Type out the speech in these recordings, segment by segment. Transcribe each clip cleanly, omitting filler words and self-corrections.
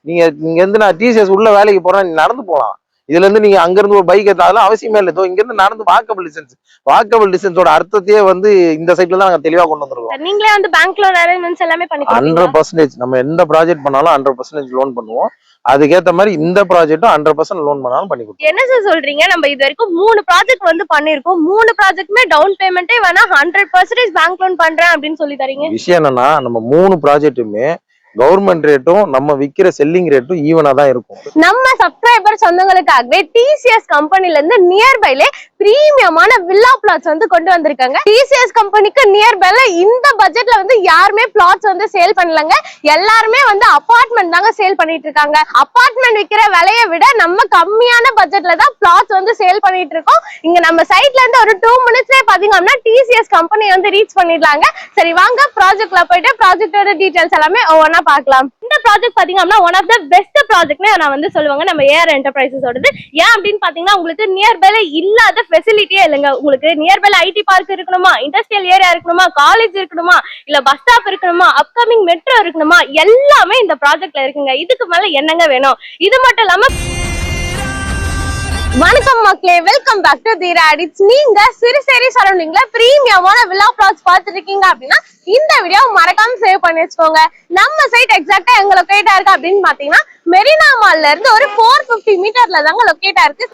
நீங்க இருந்து நான் டிசிஎஸ் உள்ள வேலைக்கு போறேன், நீ நடந்து போகலாம். இதுல இருந்து நீங்க அங்க இருந்து ஒரு பைக் எடுத்தாலும் அவசியமே இல்லை. இங்க இருந்து நடந்து வாக்கபிள் டிஸ்டன்ஸோட அர்த்தத்தையே வந்து இந்த சைட்ல தான் நாங்க தெளிவா கொண்டு வந்துருக்கோம். நீங்களே வந்து பேங்க் லோன் அரேஞ்ச்மெண்ட்ஸ் எல்லாமே பண்ணி 100% நம்ம எந்த ப்ராஜெக்ட் பண்ணாலும் 100% லோன் பண்ணுவோம். அதுக்கேற்ற மாதிரி இந்த ப்ராஜெக்டும் 100% லோன் பண்ணாலும் பண்ணி கொடுப்போம். என்ன சார் சொல்றீங்க? நம்ம இது வரைக்கும் 3 ப்ராஜெக்ட் வந்து பண்ணிருக்கோம். 3 ப்ராஜெக்ட்டுமே டவுன் பேமெண்ட்டே வேணா 100% பேங்க் லோன் பண்றேன் அப்படின்னு சொல்லி தரீங்க. விஷயம் என்னன்னா, நம்ம 3 ப்ராஜெக்ட்டுமே கவர்மெண்ட் ரேட்டும் நம்ம விக்கிற செல்லிங் ரேட்டும் ஈவனா தான் இருக்கும். நம்ம சப்ஸ்கிரைபர் சொந்தங்களுக்காகவே டிசிஎஸ் கம்பெனில இருந்து நியர்பைல பிரீமியமான வில்லா பிளாட்ஸ் வந்து கொண்டு வந்திருக்காங்க. டிசிஎஸ் கம்பெனிக்கு நியர்பைல இந்த பட்ஜெட்ல வந்து யாருமே பிளாட்ஸ் வந்து சேல் பண்ணலங்க. எல்லாருமே வந்து அபார்ட்மெண்ட் தாங்க சேல் பண்ணிட்டு இருக்காங்க. அபார்ட்மெண்ட் விக்கிற விலையை விட நம்ம கம்மியான பட்ஜெட்ல தான் பிளாட்ஸ் வந்து சேல் பண்ணிட்டு இருக்கோம். இங்க நம்ம சைட்ல இருந்து ஒரு 2 மினிட்ஸ்ல பாத்தீங்கன்னா டிசிஎஸ் கம்பெனி வந்து ரீச் பண்ணிடலாங்க. சரி வாங்க ப்ராஜெக்ட்ல போயிட்டு ப்ராஜெக்டோட டீடைல்ஸ் எல்லாமே ஒவ்வொன்றா பார்க்கலாம். இந்த ப்ராஜெக்ட் பாத்தீங்கன்னா ஒன் ஆஃப் த பெஸ்ட் ப்ராஜெக்ட்னு நான் வந்து சொல்லுவாங்க நம்ம ஏஆர் என்டர்பிரைசஸோடது. ஏன் அப்படின்னு பாத்தீங்கன்னா உங்களுக்கு நியர்பைல இல்லாத ஃபெசிலிட்டியே இல்லைங்க. உங்களுக்கு நியர்பைல ஐடி பார்க் இருக்கணுமா, இண்டஸ்ட்ரியல் ஏரியா இருக்கணுமா, காலேஜ் இருக்கணுமா, இல்ல பஸ் ஸ்டாப் இருக்கணுமா, அப்கமிங் மெட்ரோ இருக்கணுமா, எல்லாமே இந்த ப்ராஜெக்ட்ல இருக்குங்க. இதுக்கு மேல என்னங்க வேணும்? இது மட்டும் இல்லாம வணக்கம் மக்களே, வெல்கம் பேக் டு தி ராடிட்ஸ். நீங்க சிறுசேரி சரௌண்டிங்ல பிரீமியமான வில்லா பிளாட்ஸ் பார்த்துட்டு இருக்கீங்க அப்படின்னா இந்த வீடியோ மறக்காம சேவ் பண்ணி வச்சுக்கோங்க. நம்ம சைட் எக்ஸாக்டா எங்க லொகேட்டா இருக்கு அப்படின்னு பாத்தீங்கன்னா மெரினா மால்ல இருந்து ஒரு 450 மீட்டர்ல தாங்க லொகேட்டா இருக்கு.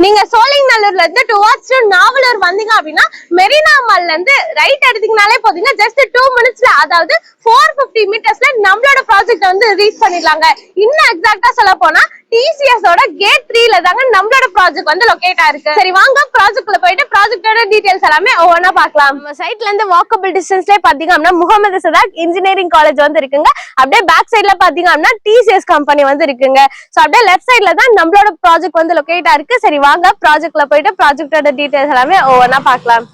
நீங்க சோழிங்கநல்லூர்ல இருந்து டுவர்ட்ஸ் நாவலூர் வந்தீங்க அப்படின்னா மெரினா மால்ல இருந்து ரைட் எடுத்தீங்கனாலே போதீங்க. ஜஸ்ட் 2 மினிட்ஸ்ல, அதாவது 450 மீட்டர்ஸ்ல நம்மளோட ப்ராஜெக்ட் வந்து ரீச் பண்ணிடலாங்க. இன்னும் எக்ஸாக்டா சொல்ல போனா டிசிஎஸ் ஓட கேட் 3ல தாங்க நம்மளோட ப்ராஜெக்ட் வந்து லொகேட்டா இருக்கு. சரி வாங்க ப்ராஜெக்ட்ல போயிட்டு ப்ராஜெக்டோட டீடைல்ஸ் எல்லாமே ஒவ்வொன்றா பார்க்கலாம். நம்ம சைட்ல இருந்து வாக்கபிள் டிஸ்டன்ஸ்ல பாத்தீங்க அப்படின்னா முகமது சதாக் இன்ஜினியரிங் காலேஜ் வந்து இருக்குங்க. அப்படியே பேக் சைட்ல பாத்தீங்க அப்படின்னா டிசிஎஸ் கம்பெனி வந்து இருக்குங்க. சோ அப்படியே லெஃப்ட் சைட்ல தான் நம்மளோட ப்ராஜெக்ட் வந்து லொகேட்டா இருக்கு. சரி வாங்க ப்ராஜெக்ட்ல போயிட்டு ப்ராஜெக்டோட டீடைல்ஸ் எல்லாமே ஒவ்வொன்றா பார்க்கலாம்.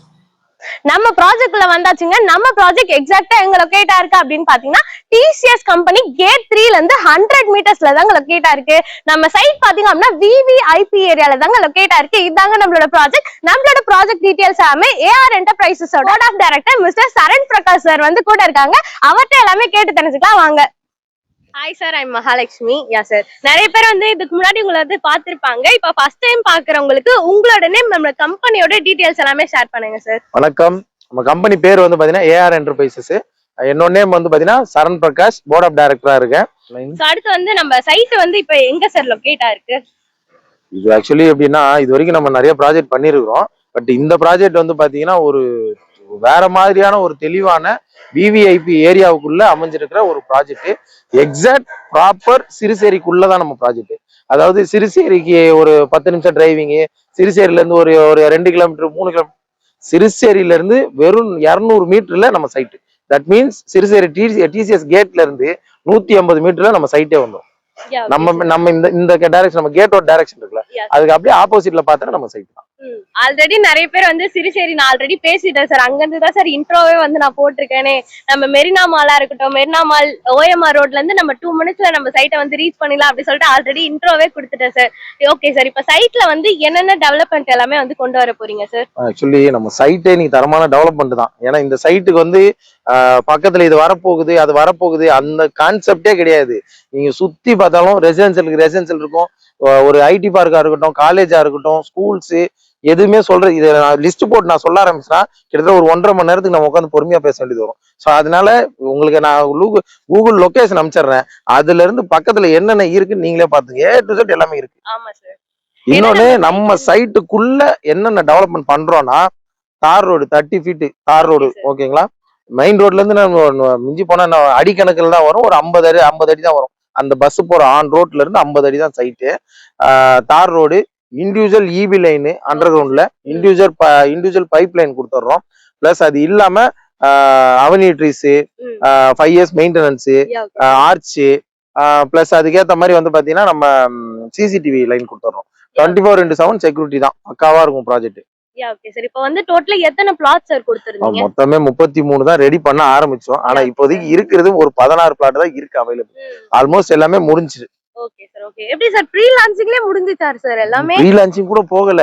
நம்ம ப்ராஜெக்ட்ல வந்தாச்சுங்க. நம்ம ப்ராஜெக்ட் எக்ஸாக்ட்டா எங்க லொகேட்டா இருக்கு அப்படின்னு பாத்தீங்கன்னா டிசிஎஸ் கம்பெனி கேட் 3ல இருந்து 100 மீட்டர்ஸ்ல தாங்க லொகேட்டா இருக்கு. நம்ம சைட் பாத்தீங்க அப்படின்னா விவிஐபி ஏரியால தாங்க லொகேட்டா இருக்கு. இதாங்க நம்மளோட ப்ராஜெக்ட். நம்மளோட ப்ராஜெக்ட் டீடைல்ஸ் எல்லாமே ஏஆர் என்டர்பிரைசஸோட board of director mister Saran Prakash sir வந்து கூட இருக்காங்க. அவர்கிட்ட எல்லாமே கேட்டு தெரிஞ்சுக்கலாம் வாங்க. Hi sir, I'm Mahalakshmi. Yeah sir, நிறைய பேர் வந்து இதுக்கு முன்னாடி உங்களை வந்து பார்த்திருப்பாங்க. இப்ப ஃபர்ஸ்ட் டைம் பாக்குறவங்களுக்கு உங்களோட நேம், நம்ம கம்பெனியோட டீடைல்ஸ் எல்லாமே ஷேர் பண்ணுங்க சார். வணக்கம். நம்ம கம்பெனி பேர் வந்து பாத்தீங்கன்னா ஏஆர் என்டர்பிரைசஸ். என்னோட நேம் வந்து பாத்தீங்கன்னா சரண் பிரகாஷ், போர்ட் ஆஃப் டைரக்டரா இருக்கேன். அடுத்து வந்து நம்ம சைட் வந்து இப்ப எங்க சார் லொகேட்டா இருக்கு? இது ஆக்சுவலி எப்படின்னா, இது வரைக்கும் நம்ம நிறைய ப்ராஜெக்ட் பண்ணிருக்கிறோம். பட் இந்த ப்ராஜெக்ட் வந்து பாத்தீங்கன்னா ஒரு வேற மாதிரியான ஒரு தெளிவான விவிஐபி ஏரியாவுக்குள்ள அமைஞ்சிருக்கிற ஒரு ப்ராஜெக்ட். எக்ஸாக்ட் ப்ராப்பர் சிறுசேரிக்குள்ளதான் நம்ம ப்ராஜெக்ட். அதாவது சிறுசேரிக்கு ஒரு 10 நிமிஷம் டிரைவிங்கு, சிறுசேரியில இருந்து ஒரு 2 கிலோமீட்டர் 3 கிலோமீட்டர், சிறுசேரியில இருந்து வெறும் 200 மீட்டர்ல நம்ம site. That means Siruseri TCS கேட்ல இருந்து 150 மீட்டர்ல நம்ம சைட்டே வந்தோம். நம்ம இந்த டைரக்ஷன், நம்ம கேட்டோட டைரக்ஷன் இருக்குல்ல, அதுக்கு அப்படியே ஆப்போசிட்ல பார்த்தா நம்ம சைட் தான். ஆல்ரெடி நிறைய பேர் வந்து சிறுசேரி நான் ஆல்ரெடி பேசிட்டேன் சார். அங்கிருந்து தான் சார் இன்ட்ரோவே வந்து நான் போட்டிருக்கேனே. நம்ம மெரினா மாலா இருக்கட்டும், மெரினா மால் ஓஎம்ஆர் ரோட்ல இருந்து நம்ம 2 மினிட்ஸ்ல நம்ம சைட்டை வந்து ரீச் பண்ணிடலாம் அப்படி சொல்லிட்டு ஆல்ரெடி இன்ட்ரோவே கொடுத்துட்டேன் சார். ஓகே சார், இப்ப சைட்ல வந்து என்னென்ன டெவலப்மெண்ட் எல்லாமே வந்து கொண்டு வர போறீங்க சார்? ஆக்சுவலி நம்ம சைட்டே நீ தரமான டெவலப்மெண்ட் தான். ஏன்னா இந்த சைட்டுக்கு வந்து பக்கத்துல இது வரப்போகுது, அது வரப்போகுது, அந்த கான்செப்டே கிடையாது. நீங்க சுத்தி பார்த்தாலும் ரெசிடென்சியல் இருக்கும். ஒரு ஐடி பார்க்கா இருக்கட்டும், காலேஜா இருக்கட்டும், ஸ்கூல்ஸ், எதுவுமே சொல்றது. இதை லிஸ்ட் போட்டு நான் சொல்ல ஆரம்பிச்சுன்னா கிட்டத்தட்ட ஒரு 1.5 மணி நேரத்துக்கு நம்ம உட்காந்து பொறுமையா பேச வேண்டியது வரும். ஸோ அதனால உங்களுக்கு நான் கூகுள் லொகேஷன் அனுப்பிச்சிடுறேன். அதுல இருந்து பக்கத்துல என்னென்ன இருக்குன்னு நீங்களே பாத்துங்க. ஏ டு Z எல்லாமே இருக்கு. இன்னொன்னு, நம்ம சைட்டுக்குள்ள என்னென்ன டெவலப்மெண்ட் பண்றோம்னா, தார் ரோடு 30 ஃபீட் தார் ரோடு, ஓகேங்களா? மெயின் ரோட்ல இருந்து நம்ம மிஞ்சி போனா அடிக்கணக்கில் தான் வரும். ஒரு 50 அடி தான் வரும். அந்த பஸ் போற ஆன் ரோட்ல இருந்து 50 அடி தான் சைட்டு. தார் road, individual EB line under கிரவுண்ட்ல, இண்டிவிஜுவல் பைப் லைன் கொடுத்துட்றோம். பிளஸ் அது இல்லாம avenue trees, 5 years maintenance, arch, plus அதுக்கேற்ற மாதிரி வந்து பாத்தீங்கன்னா நம்ம சிசிடிவி லைன் கொடுத்துட்றோம். 24/7 செக்யூரிட்டி தான். பக்காவா இருக்கும் ப்ராஜெக்ட். இப்ப வந்து டோட்டலா எத்தனை பிளாட் சார் கொடுத்திருந்தீங்க? மொத்தமே 33 தான் ரெடி பண்ண ஆரம்பிச்சோம். ஆனா இப்போதைக்கு இருக்கிறது ஒரு 16 பிளாட் தான் இருக்கு அவைலபிள். ஆல்மோஸ்ட் எல்லாமே முடிஞ்சிரு. Okay sir, okay. எப்படி சார் ப்ரீ லான்ச்சிங்லயே முடிஞ்சிட்டாரு சார் எல்லாமே? ப்ரீ லான்ச்சிங் கூட போகல.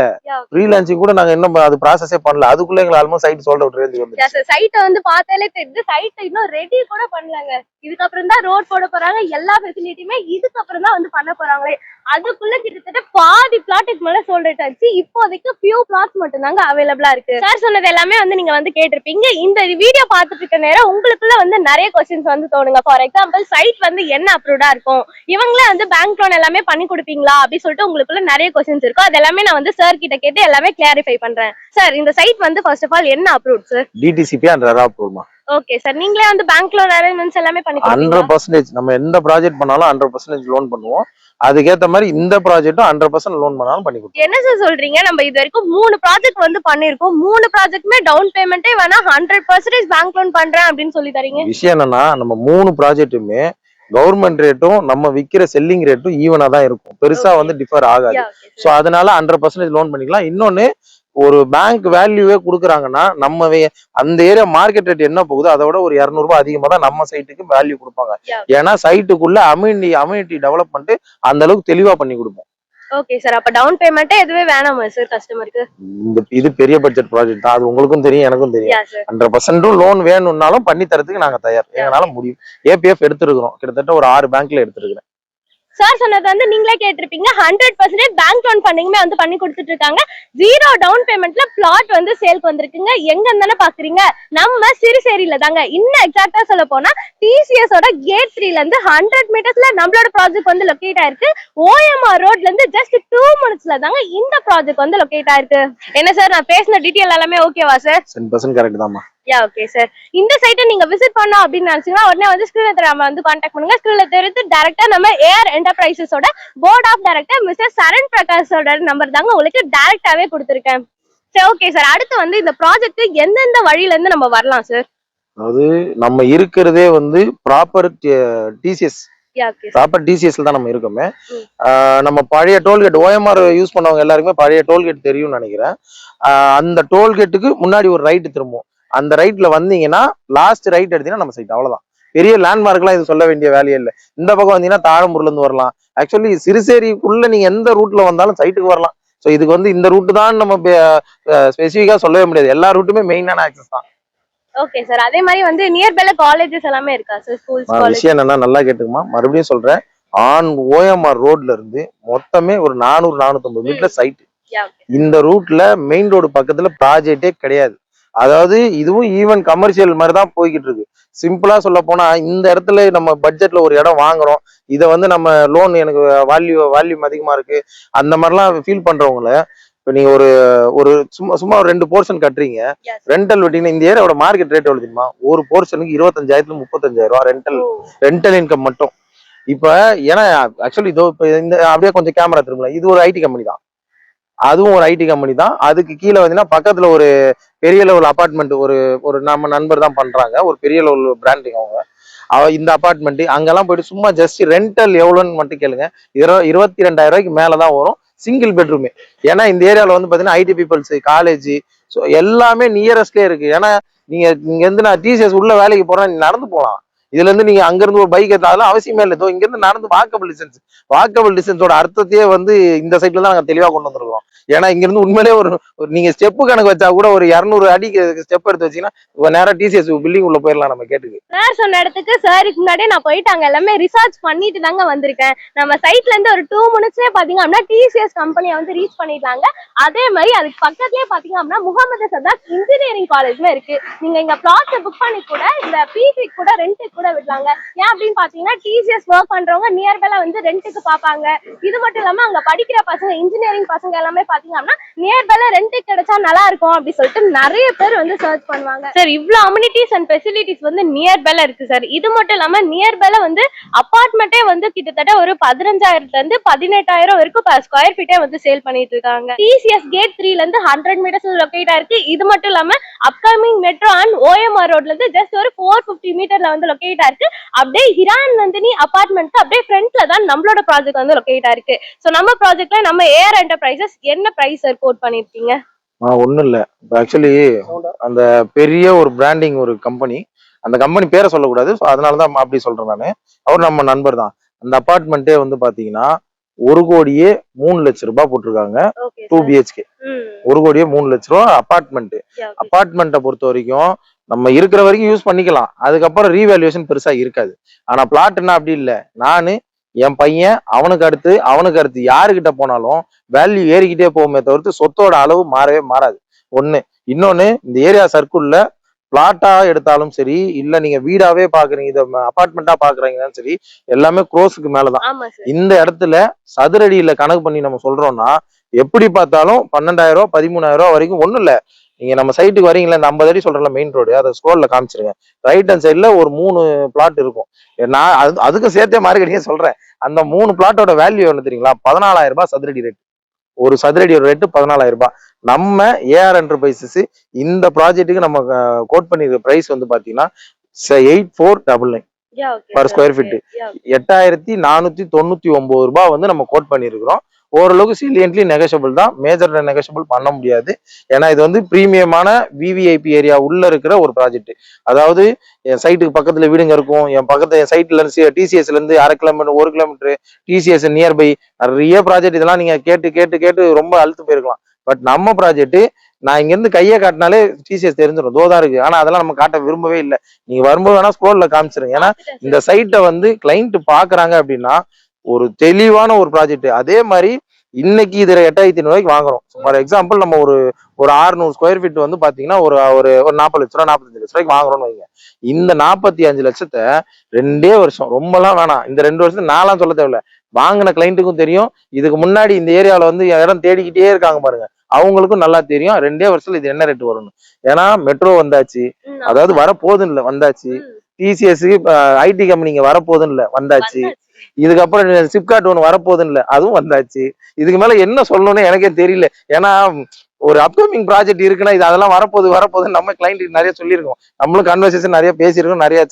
ப்ரீ லான்ச்சிங் கூட நாங்க இன்னும் அது ப்ராசஸே பண்ணல. அதுக்குள்ள எங்க almost site sold out range வந்து. சைட்ட வந்து பார்த்தாலே தெரியுது சைட் இன்னும் ரெடி கூட பண்ணலங்க. இதுக்கப்புறம் தான் ரோட் போட போறாங்க, எல்லா ஃபெசிலிட்டியுமே இதுக்கப்புறம் தான் வந்து பண்ண போறாங்களே. அதுக்குள்ள கிட்டத்தட்ட பாதி பிளாட்டுக்கு மேல சோல்ட் அவுட் ஆச்சு. இப்போதைக்கு ஃபியூ பிளாட்ஸ் மட்டும் தாங்க அவைலபிளா இருக்கு. சார் சொன்னது எல்லாமே வந்து நீங்க வந்து கேட்டிருப்பீங்க. இந்த வீடியோ பார்த்துட்டு இருக்க நேரம் உங்களுக்குள்ள வந்து நிறைய கொஸ்டின்ஸ் வந்து தோணுங்க. ஃபார் எக்ஸாம்பிள் சைட் வந்து என்ன அப்ரூவ்டா இருக்கும், இவங்களே வந்து பேங்க் லோன் எல்லாமே பண்ணி கொடுப்பீங்களா அப்படின்னு சொல்லிட்டு உங்களுக்குள்ள நிறைய கொஸ்டின்ஸ் இருக்கும். அது எல்லாமே நான் வந்து சார் கிட்ட கேட்டு எல்லாமே கிளாரிஃபை பண்றேன். சார் இந்த சைட் வந்து ஃபர்ஸ்ட் ஆஃப் ஆல் என்ன approved sir? DTCP and RERA அப்ரூவ்மா. ஓகே சார், நீங்களே வந்து பேங்க் லோன் அரேஞ்ச்மெண்ட்ஸ் எல்லாமே பண்ணி கொடுப்பீங்களா? 100% நம்ம எந்த ப்ராஜெக்ட் பண்ணாலும் 100% லோன் பண்ணுவோம். அதுக்கேத்த மாதிரி இந்த ப்ராஜெக்ட்டும் 100% லோன் பண்ணாலும் பண்ணி கொடுப்போம். என்ன சார் சொல்றீங்க? நம்ம இது வரைக்கும் 3 ப்ராஜெக்ட் வந்து பண்ணிருக்கோம். 3 ப்ராஜெக்ட்டுமே டவுன் பேமெண்ட்டே வேணா 100% பேங்க் லோன் பண்றேன் அப்படின்னு சொல்லி தரீங்க. விஷயம் என்னன்னா, நம்ம 3 ப்ராஜெக்ட்டுமே கவர்மெண்ட் ரேட்டும் நம்ம விக்கிற செல்லிங் ரேட்டும் ஈவனா தான் இருக்கும். பெருசா வந்து டிஃபர் ஆகாது. சோ அதனால 100% லோன் பண்ணிக்கலாம். இன்னொன்னு, ஒரு பேங்க் வேல்யூவே கொடுக்குறாங்கன்னா நம்ம அந்த ஏரியா மார்க்கெட் ரேட் என்ன போகுதோ அதை விட ஒரு 200 ரூபாய் அதிகமா தான் நம்ம சைட்டுக்கு வேல்யூ கொடுப்பாங்க. ஏன்னா சைட்டுக்குள்ள அம்யூனிட்டி டெவலப்மெண்ட் அந்த அளவுக்கு தெளிவா பண்ணி கொடுப்போம். ஓகே சார், அப்ப டவுன் பேமெண்ட்டே எதுவே வேணாமா சார் கஸ்டமருக்கு? இது பெரிய பட்ஜெட் ப்ராஜெக்ட் தான், அது உங்களுக்கும் தெரியும் எனக்கும் தெரியும். 100% லோன் வேணும்னாலும் பண்ணி தரதுக்கு நாங்க தயார். எங்களால முடியும். ஏபிஎஃப் எடுத்துருக்கிறோம், கிட்டத்தட்ட ஒரு 6 பேங்க்ல எடுத்துருக்கிறேன். சார் சொன்னது வந்து நீங்களே கேட்டிருப்பீங்க. 100% பேங்க் லோன் பண்ணீங்கமே வந்து பண்ணி கொடுத்துட்டு இருக்காங்க. 0 டவுன் பேமெண்ட்ல பிளாட் வந்து சேல்க்கு வந்திருக்குங்க. எங்க தானே பாக்குறீங்க? நம்ம சிறுசேரியில தாங்க. இன்னும் எக்ஸாக்டா சொல்ல போனா டிசிஎஸ் ஓட கேட் 3ல இருந்து 100 மீட்டர்ஸ்ல நம்மளோட ப்ராஜெக்ட் வந்து லொகேட் ஆயிருக்கு. OMR ரோட்ல இருந்து ஜஸ்ட் 2 மினிட்ஸ்ல தாங்க இந்த ப்ராஜெக்ட் வந்து லொகேட் ஆயிருக்கு. என்ன சார், நான் பேசின டீடைல் எல்லாமே ஓகேவா சார்? 100% கரெக்ட் தான்மா. ஓகே சார், இந்த சைட்டை நீங்க விசிட் பண்ணோம் அப்படின்னு நினைச்சீங்கன்னா உடனே வந்து ஸ்கிரீன்ல நம்ம வந்து கான்டாக்ட் பண்ணுங்க. ஸ்கிரீன்ல தெரிஞ்சு டைரக்டா நம்ம ஏஆர் என்டர்பிரைசஸோட board of director mister Saran பிரகாஷோட நம்பர் தாங்க உங்களுக்கு டைரக்டாவே கொடுத்துருக்கேன். சரி, ஓகே சார், அடுத்து வந்து இந்த ப்ராஜெக்ட் எந்தெந்த வழியில இருந்து நம்ம வரலாம் சார்? அதாவது நம்ம இருக்கிறதே வந்து ப்ராப்பர் டிசிஎஸ் தான் நம்ம இருக்கோமே. நம்ம பழைய டோல்கேட் OMR யூஸ் பண்ணவங்க எல்லாருக்குமே பழைய டோல்கேட் தெரியும்னு நினைக்கிறேன். அந்த டோல்கேட்டுக்கு முன்னாடி ஒரு ரைட் திரும்பும். அந்த ரைட்ல வந்தீங்கன்னா லாஸ்ட் ரைட் எடுத்தீங்கன்னா நம்ம சைட். அவ்வளவுதான். பெரிய லேண்ட்மார்க் எல்லாம் இது சொல்ல வேண்டிய வேலையே இல்லை. இந்த பக்கம் வந்தீங்கன்னா தாழம்பூர்ல இருந்து வரலாம். ஆக்சுவலி சிறுசேரிக்குள்ள நீங்க எந்த ரூட்ல வந்தாலும் சைட்டுக்கு வரலாம். ஸோ இதுக்கு வந்து இந்த ரூட் தான் நம்ம ஸ்பெசிஃபிக்கா சொல்லவே முடியாது. எல்லா ரூட்டுமே மெயினான ஆக்சஸ் தான். ஓகே சார், அதே மாதிரி வந்து நியர்பைல காலேஜஸ் எல்லாமே இருக்கா சார்? ஸ்கூல்ஸ் காலேஜ் விஷயம் என்னன்னா நல்லா கேட்டுக்குமா, மறுபடியும் சொல்றேன். OMR ரோட்ல இருந்து மொத்தமே ஒரு 400-450 மீட்டர் சைட். இந்த ரூட்ல மெயின் ரோடு பக்கத்துல ப்ராஜெக்டே கிடையாது. அதாவது இதுவும் ஈவன் கமர்ஷியல் மாதிரி தான் போய்கிட்டு இருக்கு. சிம்பிளா சொல்ல போனா, இந்த இடத்துல நம்ம பட்ஜெட்ல ஒரு இடம் வாங்குறோம், இதை வந்து நம்ம லோன் எனக்கு வால்யூம் அதிகமா இருக்கு அந்த மாதிரிலாம் ஃபீல் பண்றவங்கள, இப்போ நீங்க ஒரு ஒரு சும்மா ஒரு 2 போர்ஷன் கட்டுறீங்க, ரெண்டல் விட்டீங்கன்னா இந்த ஏரியாவோட மார்க்கெட் ரேட் எவ்வளவு தெரியுமா? ஒரு போர்ஷனுக்கு 25,000-35,000 ரூபாய் ரெண்டல் இன்கம் மட்டும். இப்ப ஏன்னா ஆக்சுவலி இதோ இப்ப இந்த அப்படியே கொஞ்சம் கேமரா திரும்பல, இது ஒரு ஐடி கம்பெனி தான், அதுவும் ஒரு ஐடி கம்பெனி தான். அதுக்கு கீழே வந்தீங்கன்னா பக்கத்துல ஒரு பெரிய லெவல் அபார்ட்மெண்ட் ஒரு நம்ம நண்பர் தான் பண்றாங்க, ஒரு பெரிய லெவல் பிராண்டிங் அவங்க. இந்த அபார்ட்மெண்ட் அங்கெல்லாம் போயிட்டு சும்மா ஜஸ்ட் ரெண்டல் எவ்வளோன்னு மட்டும் கேளுங்க, 22,000 ரூபாய்க்கு மேலதான் வரும் சிங்கிள் பெட்ரூமே. ஏன்னா இந்த ஏரியாவில் வந்து பாத்தீங்கன்னா ஐடி பீப்புள்ஸ், காலேஜ், ஸோ எல்லாமே நியரஸ்ட்லேயே இருக்கு. ஏன்னா நீங்க இருந்து நான் டிசிஎஸ் உள்ள வேலைக்கு போறேன், நீங்க நடந்து போகலாம். இதுல இருந்து நீங்க அங்க இருந்து ஒரு பைக் எடுத்தாலும் அவசியமே இல்லை. இங்க இருந்து நடந்து வாக்கபிள் டிஸ்டன்ஸோட அர்த்தத்தையே வந்து இந்த சைட்ல தான் நாங்க தெளிவா கொண்டு வந்திருக்கோம். ஏன்னா இங்க இருந்து உண்மையிலேயே ஒரு நீங்க ஸ்டெப்பு கணக்கு வச்சா கூட ஒரு 200 அடி ஸ்டெப் எடுத்து வச்சீங்கன்னா நேரா டிசிஎஸ் பில்டிங் உள்ள போயிடலாம் நம்ம கேட்டுக்கு. சார் சொன்ன இடத்துக்கு சாருக்கு முன்னாடியே நான் போயிட்டாங்க, எல்லாமே ரிசர்ச் பண்ணிட்டு தாங்க வந்திருக்கேன். நம்ம சைட்ல இருந்து ஒரு 2 மினிட்ஸ்லயே பாத்தீங்க அப்படின்னா டிசிஎஸ் கம்பெனியை வந்து ரீச் பண்ணிட்டாங்க. அதே மாதிரி அதுக்கு பக்கத்துலயே பாத்தீங்க அப்படின்னா முகமது சதாக் இன்ஜினியரிங் காலேஜ்மே இருக்கு. நீங்க இங்க பிளாட்ஸ் புக் பண்ணி கூட இந்த பிசி கூட ரெண்ட்டுக்கு கூட விடலாங்க. ஏன் அப்படின்னு பாத்தீங்கன்னா டிசிஎஸ் ஒர்க் பண்றவங்க நியர்பைல வந்து ரெண்ட்டுக்கு பாப்பாங்க. இது மட்டும் இல்லாம அங்க படிக்கிற பசங்க, இன்ஜினியரிங் பசங்க எல்லாமே பாத்தீங்க அப்படின்னா நியர்பைல ரெண்ட்டுக்கு கிடைச்சா நல்லா இருக்கும் அப்படின்னு சொல்லிட்டு நிறைய பேர் வந்து சர்ச் பண்ணுவாங்க. சார், இவ்வளவு அம்யூனிட்டிஸ் அண்ட் ஃபெசிலிட்டிஸ் வந்து நியர்பைல இருக்கு சார். இது மட்டும் இல்லாம நியர்பைல வந்து அபார்ட்மெண்ட்டே வந்து கிட்டத்தட்ட ஒரு 15,000 இருந்து 18,000 வரைக்கும் per ஸ்கொயர் ஃபீட்டே வந்து சேல் பண்ணிட்டு இருக்காங்க. டிசிஎஸ் கேட் 3ல இருந்து 100 மீட்டர்ஸ் லொகேட் ஆயிருக்கு. இது மட்டும் இல்லாம அப்கமிங் மெட்ரோ அண்ட் OMR ரோட்ல இருந்து ஜஸ்ட் ஒரு 450 மீட்டர்ல வந்து லொகேட் ஆயிருக்கு. அப்படியே ஹிரான் நந்தினி அபார்ட்மெண்ட்க்கு அப்படியே ஃப்ரண்ட்ல தான் நம்மளோட ப்ராஜெக்ட் வந்து லொகேட் ஆயிருக்கு. சோ நம்ம ப்ராஜெக்ட்ல நம்ம ஏஆர் என்டர்பிரைசஸ் என்ன பிரைஸ் சார் கோட் பண்ணிருக்கீங்க? ஒண்ணும் இல்ல, ஆக்சுவலி அந்த பெரிய ஒரு பிராண்டிங் ஒரு கம்பெனி, அந்த கம்பெனி பேரை சொல்லக்கூடாது, அதனாலதான் அப்படி சொல்றேன் நானு. அவர் நம்ம நண்பர் தான். அந்த அபார்ட்மெண்ட்டே வந்து பாத்தீங்கன்னா 1,03,00,000 ரூபாய் போட்டிருக்காங்க. 2 BHK 1,03,00,000 ரூபாய் அபார்ட்மெண்ட். அபார்ட்மெண்ட்டை பொறுத்த வரைக்கும் நம்ம இருக்கிற வரைக்கும் யூஸ் பண்ணிக்கலாம், அதுக்கப்புறம் ரீவேல்யூஷன் பெருசா இருக்காது. ஆனா பிளாட்னா அப்படி இல்லை. நானு என் பையன் அவனுக்கு அடுத்து அவனுக்கு அடுத்து யாருக்கிட்ட போனாலும் வேல்யூ ஏறிக்கிட்டே போகுமே தவிர்த்து சொத்தோட அளவு மாறவே மாறாது. ஒண்ணு. இன்னொன்னு, இந்த ஏரியா சர்க்கிள்ல பிளாட்டா எடுத்தாலும் சரி, இல்ல நீங்க வீடாவே பாக்குறீங்க, இத அபார்ட்மெண்டா பாக்குறீங்கன்னு சரி, எல்லாமே க்ரோஸுக்கு மேலதான். ஆமா சார். இந்த இடத்துல சதுரடியில கணக்கு பண்ணி நம்ம சொல்றோம்னா எப்படி பார்த்தாலும் 12,000 ரூபாய் 13,000 ரூபாய் வரைக்கும். ஒண்ணும் இல்ல, நீங்க நம்ம சைட்டுக்கு வரீங்களா, இந்த 50 அடி சொல்றல மெயின் ரோடு, அதை ஸ்க்ரோல்ல காமிச்சிருங்க. ரைட் ஹேண்ட் சைட்ல ஒரு 3 பிளாட் இருக்கும். நான் அதுக்கும் சேர்த்தே மார்க்கெட்டிங்கே சொல்றேன். அந்த 3 பிளாட்டோட வேல்யூ என்ன தெரியுங்களா? 14,000 ரூபாய் சதுரடி ரேட். ஒரு சதுரடியோட ரேட்டு 14,000 ரூபாய். நம்ம ஏஆர் என்டர்பிரைசஸ் இந்த ப்ராஜெக்ட்டுக்கு நம்ம கோட் பண்ணிருக்க பிரைஸ் வந்து பாத்தீங்கன்னா 8499 பர் ஸ்கொயர் ஃபீட். 8,499 ரூபாய் வந்து நம்ம கோட் பண்ணிருக்கிறோம். ஓரளவுக்கு சீலியன்ட்லி நெகஷபிள் தான், மேஜர் நெகஷபிள் பண்ண முடியாது. ஏன்னா இது வந்து பிரீமியமான விவிஐபி ஏரியா உள்ள இருக்கிற ஒரு ப்ராஜெக்ட். அதாவது என் சைட்டுக்கு பக்கத்துல வீடுங்க இருக்கும், என் பக்கத்துல என் சைட்ல இருந்து டிசிஎஸ்ல இருந்து 1/2 கிலோமீட்டர் 1 கிலோமீட்டர் டிசிஎஸ் நியர்பை நிறைய ப்ராஜெக்ட். இதெல்லாம் நீங்க கேட்டு கேட்டு கேட்டு ரொம்ப அழுத்து போயிருக்கலாம். பட் நம்ம ப்ராஜெக்ட் நான் இங்க இருந்து கையை காட்டினாலே டிசிஎஸ் தெரிஞ்சிடும், தோதா இருக்கு. ஆனா அதெல்லாம் நம்ம காட்ட விரும்பவே இல்லை. நீங்க வரும்போது வேணா ஸ்க்ரோல்ல காமிச்சிருங்க. ஏன்னா இந்த சைட்டை வந்து கிளைண்ட் பாக்குறாங்க அப்படின்னா ஒரு தெளிவான ஒரு ப்ராஜெக்ட். அதே மாதிரி இன்னைக்கு இதுல 8,500 ரூபாய்க்கு வாங்குறோம். ஃபார் எக்ஸாம்பிள் நம்ம ஒரு 600 ஸ்கொயர் ஃபீட் வந்து பாத்தீங்கன்னா ஒரு ஒரு 40 லட்ச ரூபா 45 லட்ச ரூபாய்க்கு வாங்குறோம்னு வைங்க. இந்த 45 லட்சத்தை 2 வருஷம், ரொம்பலாம் வேணாம், இந்த 2 வருஷத்துக்கு நான்லாம் சொல்ல தேவையில்ல, வாங்கின கிளைண்ட்டுக்கும் தெரியும். இதுக்கு முன்னாடி இந்த ஏரியாவில் வந்து இடம் தேடிக்கிட்டே இருக்காங்க பாருங்க, அவங்களுக்கும் நல்லா தெரியும் 2 வருஷத்துல இது என்ன ரேட் வரும்னு. ஏன்னா மெட்ரோ வந்தாச்சு, அதாவது வரப்போதுன்னு இல்லை வந்தாச்சு. டிசிஎஸ் ஐடி கம்பெனிங்க வரப்போதுன்னு இல்லை வந்தாச்சு. இதுக்கப்புறம் சிப்காட் ஒன்று வரப்போதுன்னு இல்லை, அதுவும் வந்தாச்சு. இதுக்கு மேல என்ன சொல்லணும்னு எனக்கே தெரியல. ஏன்னா ஒரு அப்கமிங் ப்ராஜெக்ட் இருக்குன்னா இது அதெல்லாம் வரப்போகுது நம்ம கிளைண்ட் நிறைய சொல்லியிருக்கோம், நம்மளும் கன்வர்சேஷன் நிறைய பேசியிருக்கோம் நிறைய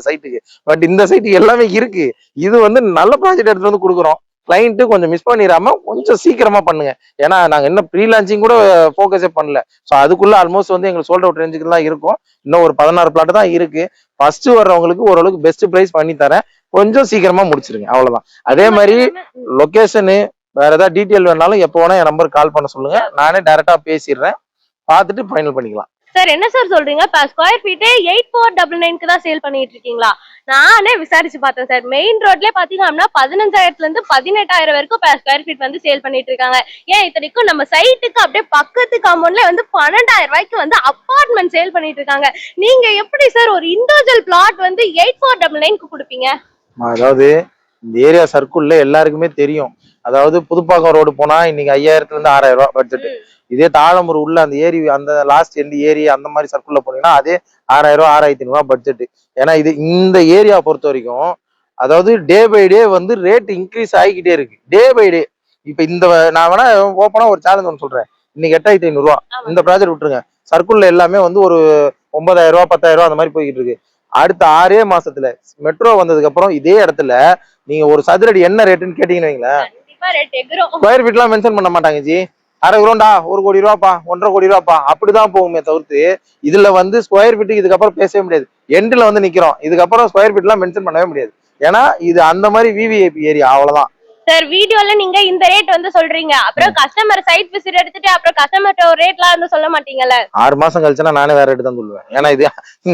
சைட்டுக்கு. பட் இந்த சைட்டுக்கு எல்லாமே இருக்கு. இது வந்து நல்ல ப்ராஜெக்ட் எடுத்து வந்து கொடுக்குறோம். கிளைண்ட் கொஞ்சம் மிஸ் பண்ணிடாம கொஞ்சம் சீக்கிரமா பண்ணுங்க. ஏன்னா நாங்க என்ன ப்ரீ லான்ச்சிங் கூட ஃபோக்கஸே பண்ணல. ஸோ அதுக்குள்ள ஆல்மோஸ்ட் வந்து எங்களுக்கு சோல்ட் அவுட் ரேஞ்சுக்கு தான் இருக்கும். இன்னும் ஒரு 16 பிளாட் தான் இருக்கு. ஃபர்ஸ்ட் வர்றவங்களுக்கு ஓரளவுக்கு பெஸ்ட் பிரைஸ் பண்ணி தரேன், கொஞ்சம் சீக்கிரமா முடிச்சிருங்க, அவ்வளவுதான். அதே மாதிரி லொகேஷனு வேற ஏதாவது டீட்டெயில் வேணாலும் எப்போ வேணா என் நம்பருக்கு கால் பண்ண சொல்லுங்க, நானே டைரக்டா பேசிடுறேன், பார்த்துட்டு ஃபைனல் பண்ணிக்கலாம். சார் என்ன சார் சொல்றீங்க? ஸ்கொயர் ஃபீட் 8499 தான் சேல் பண்ணிட்டு இருக்கீங்களா? நானே விசாரிச்சு பார்த்தேன் சார். மெயின் ரோட்லயே பாத்தீங்கன்னா 15,000 இருந்து 18,000 வரைக்கும் ஸ்கொயர் ஃபீட் வந்து சேல் பண்ணிட்டு இருக்காங்க. ஏன் இத்தனைக்கும் நம்ம சைட்டுக்கு அப்படியே பக்கத்து காம்பவுண்ட்ல வந்து 12,000 ரூபாய்க்கு வந்து அபார்ட்மெண்ட் சேல் பண்ணிட்டு இருக்காங்க. நீங்க எப்படி சார் ஒரு இண்டிவிஜுவல் பிளாட் வந்து 8499 கொடுப்பீங்க? அதாவது இந்த ஏரியா சர்க்கிள்ல எல்லாருக்குமே தெரியும். அதாவது புதுப்பாக்கம் ரோடு போனா இன்னைக்கு 5,000 இருந்து 6,000 ரூபாய் பட்ஜெட். இதே தாழம்பூர் உள்ள அந்த ஏரி, அந்த லாஸ்ட் எண்ட் ஏரி அந்த மாதிரி சர்க்கிள்ல போனீங்கன்னா அதே 6,000 6,500 ரூபாய் பட்ஜெட். ஏன்னா இது இந்த ஏரியா பொறுத்த வரைக்கும் அதாவது டே பை டே வந்து ரேட் இன்க்ரீஸ் ஆகிக்கிட்டே இருக்கு, டே பை டே. இப்ப இந்த நான் வேணா ஓப்பனா ஒரு சேலஞ்ச் ஒன்று சொல்றேன். இன்னைக்கு 8,500 ரூபா இந்த ப்ராஜெக்ட் விட்டுருங்க, சர்க்கிள்ல எல்லாமே வந்து ஒரு 9,000 ரூபாய் 10,000 ரூபாய் அந்த மாதிரி போய்கிட்டு இருக்கு. அடுத்த 6 மாசத்துல மெட்ரோ வந்ததுக்கு அப்புறம் இதே இடத்துல நீங்க ஒரு சதுரடி என்ன ரேட்டுன்னு கேட்டீங்கன்னு வைங்களேன், ஸ்கொயர் ஃபீட் எல்லாம் மென்ஷன் பண்ண மாட்டாங்க. ஜி 1/2 கிரௌண்டா 1 கோடி ரூபாப்பா 1.5 கோடி ரூபாப்பா அப்படிதான் போகுமே தவிர்த்து இதுல வந்து ஸ்கொயர் ஃபீட்டுக்கு இதுக்கப்புறம் பேசவே முடியாது. எண்ட்ல வந்து நிக்கிறோம், இதுக்கப்புறம் ஸ்கொயர் ஃபீட் எல்லாம் மென்ஷன் பண்ணவே முடியாது. ஏன்னா இது அந்த மாதிரி விவிஐபி ஏரியா, அவ்வளவுதான். சார் வீடியோல நீங்க இந்த ரேட் வந்து சொல்றீங்க, அப்புறம் கஸ்டமர் சைட் விசிட் எடுத்துட்டு அப்புறம் கஸ்டமர்ட்ட ஒரு ரேட்லாம் வந்து சொல்ல மாட்டீங்கல்ல? 6 மாசம் கழிச்சுனா நானே வேற ரேட் தான் சொல்லுவேன். ஏன்னா இது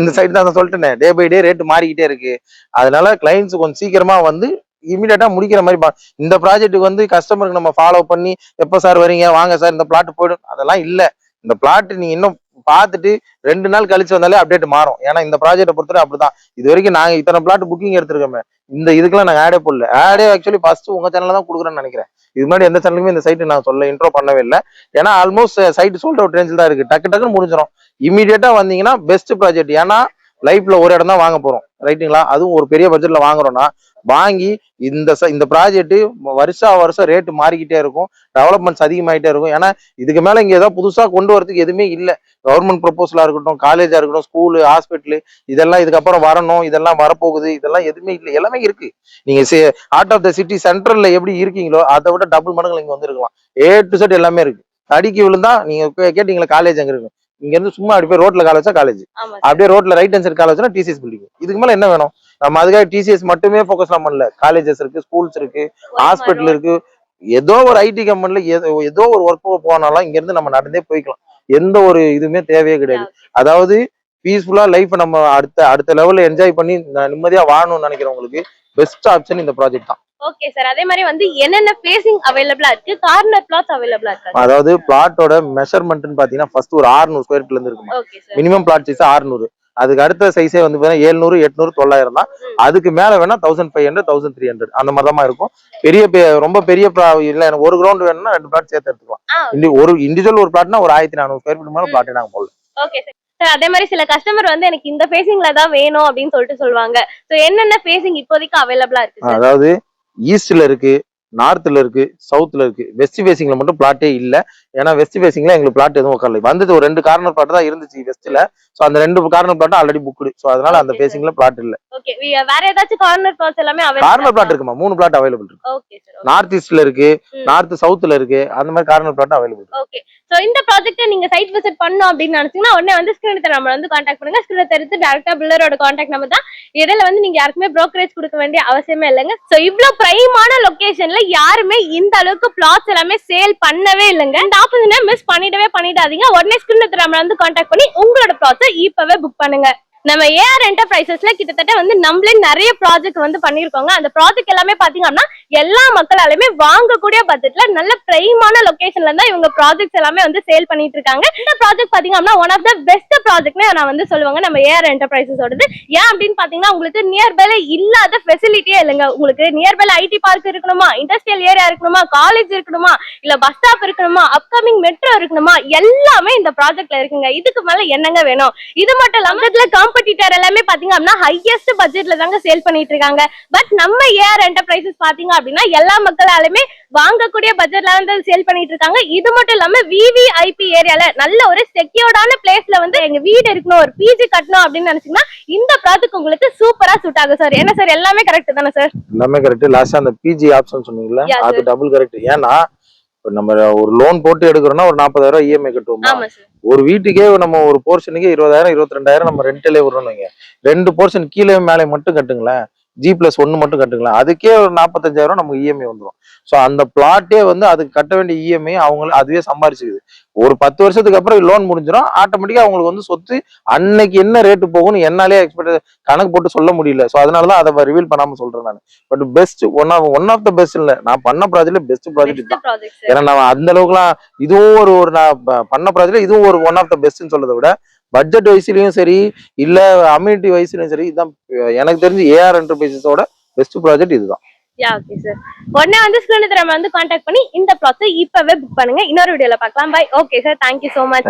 இந்த சைட் தான் சொல்லிட்டேனே, டே பை டே ரேட் மாறிக்கிட்டே இருக்கு. அதனால கிளைண்ட்ஸ் கொஞ்சம் சீக்கிரமா வந்து இமீடியட்டா முடிக்கிற மாதிரி இந்த ப்ராஜெக்ட்டுக்கு வந்து கஸ்டமருக்கு நம்ம ஃபாலோ பண்ணி எப்போ சார் வரீங்க வாங்க சார் இந்த பிளாட் போயிடும் அதெல்லாம் இல்ல. இந்த பிளாட் நீங்க இன்னும் பார்த்துட்டு 2 நாள் கழிச்சு வந்தாலே அப்டேட் மாறும். ஏன்னா இந்த ப்ராஜெக்ட்டை பொறுத்தவரை அப்படிதான். இது வரைக்கும் நாங்க இத்தனை பிளாட் புக்கிங் எடுத்திருக்கோமே, இந்த இதுக்கெல்லாம் நாங்க ஆடே போடல. ஆடே ஆக்சுவலி ஃபர்ஸ்ட் உங்க சேனல்ல தான் கொடுக்குறேன்னு நினைக்கிறேன். இது மாதிரி எந்த சேனலுமே இந்த சைட்டு நான் சொல்ல இன்ட்ரோ பண்ணவே இல்லை. ஏன்னா ஆல்மோஸ்ட் சைட் சோல்ட் அவுட் ரேஞ்சில் தான் இருக்கு, டக்கு டக்குன்னு முடிஞ்சிடும். இமீடியட்டா வந்தீங்கன்னா பெஸ்ட் ப்ராஜெக்ட். ஏன்னா லைஃப்ல ஒரு இடம் தான் வாங்க போறோம், ரைட்டுங்களா? அதுவும் ஒரு பெரிய பட்ஜெட்ல வாங்குறோம்னா வாங்கி இந்த ப்ராஜெக்ட் வருஷம் ரேட்டு மாறிக்கிட்டே இருக்கும், டெவலப்மெண்ட்ஸ் அதிகமாயிட்டே இருக்கும். ஏன்னா இதுக்கு மேல இங்க ஏதாவது புதுசா கொண்டு வரதுக்கு எதுவுமே இல்லை. கவர்மெண்ட் ப்ரொபோசலா இருக்கட்டும், காலேஜா இருக்கட்டும், ஸ்கூலு, ஹாஸ்பிட்டலு, இதெல்லாம் இதுக்கப்புறம் வரணும், இதெல்லாம் வரப்போகுது, இதெல்லாம் எதுவுமே இல்லை, எல்லாமே இருக்கு. நீங்க ஆர்ட் ஆஃப் த சிட்டி சென்ட்ரல்ல எப்படி இருக்கீங்களோ அதை விட டபுள் மடங்கு இங்க வந்துருக்கலாம். A to Z எல்லாமே இருக்கு. தடிக்கு விழுந்தா நீங்க கேட்டீங்களா காலேஜ் அங்க இருக்கு, இங்க இருந்து சும்மா அப்படி போய் ரோட்ல காலேஜா காலேஜ், அப்படியே ரோட்ல ரைட் ஹேண்ட் சைடு காலேஜ்னா டிசிஎஸ் பில்டிங். இதுக்கு மேல என்ன வேணும்? நம்ம அதுக்காக டிசிஎஸ் மட்டுமே ஃபோக்கஸ் பண்ணல, காலேஜஸ் இருக்கு, ஸ்கூல்ஸ் இருக்கு, ஹாஸ்பிட்டல் இருக்கு. ஏதோ ஒரு ஐடி கம்பெனில ஏதோ ஒரு ஒர்க் போனாலும் இங்க இருந்து நம்ம நடந்தே போய்க்கலாம், எந்த ஒரு இதுவுமே தேவையே கிடையாது. அதாவது பீஸ்ஃபுல்லா லைஃப் நம்ம அடுத்த லெவல்ல என்ஜாய் பண்ணி நிம்மதியா வாழணும்னு நினைக்கிறவங்களுக்கு பெஸ்ட் ஆப்ஷன் இந்த ப்ராஜெக்ட் தான். Okay sir. அதே மாதிரி வந்து என்னென்ன ஃபேசிங் அவைலபிளா இருக்கு, கார்னர் பிளாட்ஸ் அவைலபிளா இருக்கா? அதாவது பிளாட்டோட மெஷர்மெண்ட்னு பாத்தீங்கன்னா ஃபர்ஸ்ட் ஒரு 600 ஸ்கொயர் ஃபீட்ல இருந்து இருக்குமா. Okay sir. Minimum plot size 600. அதுக்கு அடுத்த சைஸே வந்து 700, 800, 900 தான். அதுக்கு மேல வேணா 1500, 1300 அந்த மாதிரி தான் இருக்கும். ரொம்ப பெரிய இல்ல எனக்கு ஒரு கிரவுண்ட் வேணும்னா 2 பிளாட் சேர்த்து எடுத்துக்கலாம். ஒரு இண்டிவிஜுவல் ஒரு பிளாட்னா ஒரு 1400 ஸ்கொயர் ஃபீட் மேல பிளாட் நாங்க போடல. Okay sir. சார் அதே மாதிரி சில கஸ்டமர் வந்து எனக்கு இந்த ஃபேசிங்ல தான் வேணும் அப்படின்னு சொல்லிட்டு சொல்லுவாங்க. சோ என்னென்ன ஃபேசிங் இப்போதைக்கு அவைலபிளா இருக்கு சார்? அதாவது ஈஸ்ட்ல இருக்கு, நார்த்ல இருக்கு, சவுத்ல இருக்கு. வெஸ்ட் ஃபேசிங்ல மட்டும் பிளாட்டே இல்ல. ஏன்னா வெஸ்ட் ஃபேசிங்ல எங்களுக்கு பிளாட் எதுவும் உட்காரல. வந்தது ஒரு 2 கார்னர் பிளாட் தான் இருந்துச்சு வெஸ்ட்ல. சோ அந்த 2 corner plot already booked. So அதனால அந்த ஃபேசிங்ல பிளாட் இல்ல. ஓகே. வேற ஏதாச்சும் கார்னர் பிளாட்ஸ் எல்லாமே அவைலபிள்? கார்னர் பிளாட் இருக்குமா, 3 பிளாட் அவைலபிள் இருக்கு. Okay sir. நார்த் ஈஸ்ட்ல இருக்கு, நார்த் சவுத்ல இருக்கு. அந்த மாதிரி corner plot available. Okay. So இந்த ப்ராஜெக்ட்ட நீங்க சைட் விசிட் பண்ணனும் அப்படின்னு நினைச்சீங்கன்னா உடனே வந்து ஸ்கிரீன்ல நம்ம வந்து கான்டாக்ட் பண்ணுங்க. ஸ்கிரீன்ல தெரிஞ்சு டைரக்டா பில்டரோட கான்டாக்ட் நம்பர் தான். இடையில வந்து நீங்க யாருக்குமே புரோக்கரேஜ் கொடுக்க வேண்டிய அவசியமே இல்லைங்க. சோ இவ்ளோ பிரைமான லொகேஷன்ல யாருமே இந்த அளவுக்கு பிளாட்ஸ் எல்லாமே சேல் பண்ணவே இல்லைங்க. இந்த ஆப்பர்ச்சுனிட்டியை மிஸ் பண்ணிடாதீங்க. உடனே ஸ்கிரீன்ல நம்ம வந்து கான்டாக்ட் பண்ணி உங்களோட பிளாட்ஸை இப்பவே புக் பண்ணுங்க. நம்ம ஏஆர் என்டர்பிரைசஸ்ல கிட்டத்தட்ட வந்து நம்மளே நிறைய ப்ராஜெக்ட் வந்து பண்ணிருக்கோங்க. அந்த ப்ராஜெக்ட் எல்லாமே பாத்தீங்கன்னா எல்லா மக்களாலுமே வாங்கக்கூடிய பட்ஜெட்ல நல்ல பிரைமான லொகேஷன்ல தான் இவங்க ப்ராஜெக்ட்ஸ் எல்லாமே வந்து சேல் பண்ணிட்டு இருக்காங்க. இந்த ப்ராஜெக்ட் பாத்தீங்கன்னா ஒன் ஆஃப் த பெஸ்ட் ப்ராஜெக்ட்னு நான் வந்து சொல்லுவாங்க நம்ம ஏஆர் என்டர்பிரைசஸோடது. ஏன் அப்படின்னு பாத்தீங்கன்னா உங்களுக்கு நியர்பைல இல்லாத ஃபெசிலிட்டியே இல்லைங்க. உங்களுக்கு நியர்பைல ஐடி பார்க் இருக்கணுமா, இண்டஸ்ட்ரியல் ஏரியா இருக்கணுமா, காலேஜ் இருக்கணுமா, இல்ல பஸ் ஸ்டாப் இருக்கணுமா, அப்கமிங் மெட்ரோ இருக்கணுமா, எல்லாமே இந்த ப்ராஜெக்ட்ல இருக்குங்க. இதுக்கு மேல என்னங்க வேணும்? இது மட்டும் இல்லாம காம்படிட்டர் எல்லாமே பாத்தீங்க அப்படின்னா ஹையஸ்ட் பட்ஜெட்ல தாங்க சேல் பண்ணிட்டு இருக்காங்க. பட் நம்ம ஏஆர் என்டர்பிரைசஸ் பாத்தீங்க அப்படின்னா எல்லா மக்களாலுமே வாங்கக்கூடிய பட்ஜெட்ல வந்து சேல் பண்ணிட்டு இருக்காங்க. இது மட்டும் இல்லாம விவிஐபி ஏரியால நல்ல ஒரு செக்யூர்டான பிளேஸ்ல வந்து எங்க வீடு இருக்கணும், ஒரு பிஜி கட்டணும் அப்படின்னு நினைச்சீங்கன்னா இந்த ப்ராஜெக்ட் உங்களுக்கு சூப்பரா சூட் ஆகும் சார். என்ன சார் எல்லாமே கரெக்ட் தானே சார்? எல்லாமே கரெக்ட். லாஸ்டா அந்த பிஜி ஆப்ஷன் சொன்னீங்கல்ல, அது டபுள் கரெக்ட். ஏன்னா நம்ம ஒரு லோன் போட்டு எடுக்கிறோம்னா ஒரு 40,000 இஎம்ஐ கட்டுவோம். ஒரு வீட்டுக்கே நம்ம ஒரு போர்ஷனுக்கே 20,000, 22,000 நம்ம ரெண்டலே விடுறோம். 2 போர்ஷன் கீழே மேலே மட்டும் கட்டுங்களேன், G+1 மட்டும் கட்டுங்களேன், அதுக்கே ஒரு 45,000 நமக்கு இஎம்ஐ வந்துடும். ஸோ அந்த பிளாட்டே வந்து அதுக்கு கட்ட வேண்டிய இஎம்ஐ அவங்கள அதுவே சம்பாரிச்சுக்குது. ஒரு 10 வருஷத்துக்கு அப்புறம் லோன் முடிஞ்சிடும். ஆட்டோமேட்டிக்கா அவங்களுக்கு வந்து சொத்து அன்னைக்கு என்ன ரேட்டு போகும்னு என்னாலே எக்ஸ்பெக்ட் கணக்கு போட்டு சொல்ல முடியல. ஸோ அதனாலதான் அதை ரிவீல் பண்ணாம சொல்றேன் நான். But best one of the best இல்ல, நான் பண்ண ப்ராஜெக்ட்ல பெஸ்ட் ப்ராஜெக்ட் தான். ஏன்னா நான் அந்த அளவுக்குலாம் இதுவும் ஒரு நான் பண்ண ப்ராஜெக்ட்ல இதுவும் ஒரு ஒன் ஆஃப் த பெஸ்ட்னு சொல்றதை விட பட்ஜெட் வைஸ்லயும் சரி இல்ல அம்யூனிட்டி வைஸ்லயும் சரி இதுதான் எனக்கு தெரிஞ்சு ஏஆர் என்டர்பிரைசஸோட பெஸ்ட் ப்ராஜெக்ட் இதுதான். Okay sir. உடனே வந்து ஸ்கிரீன்ல நம்ம வந்து கான்டாக்ட் பண்ணி இந்த ப்ராஜெக்ட் இப்பவே புக் பண்ணுங்க. இன்னொரு வீடியோல பார்க்கலாம். Bye. Okay sir, thank you so much.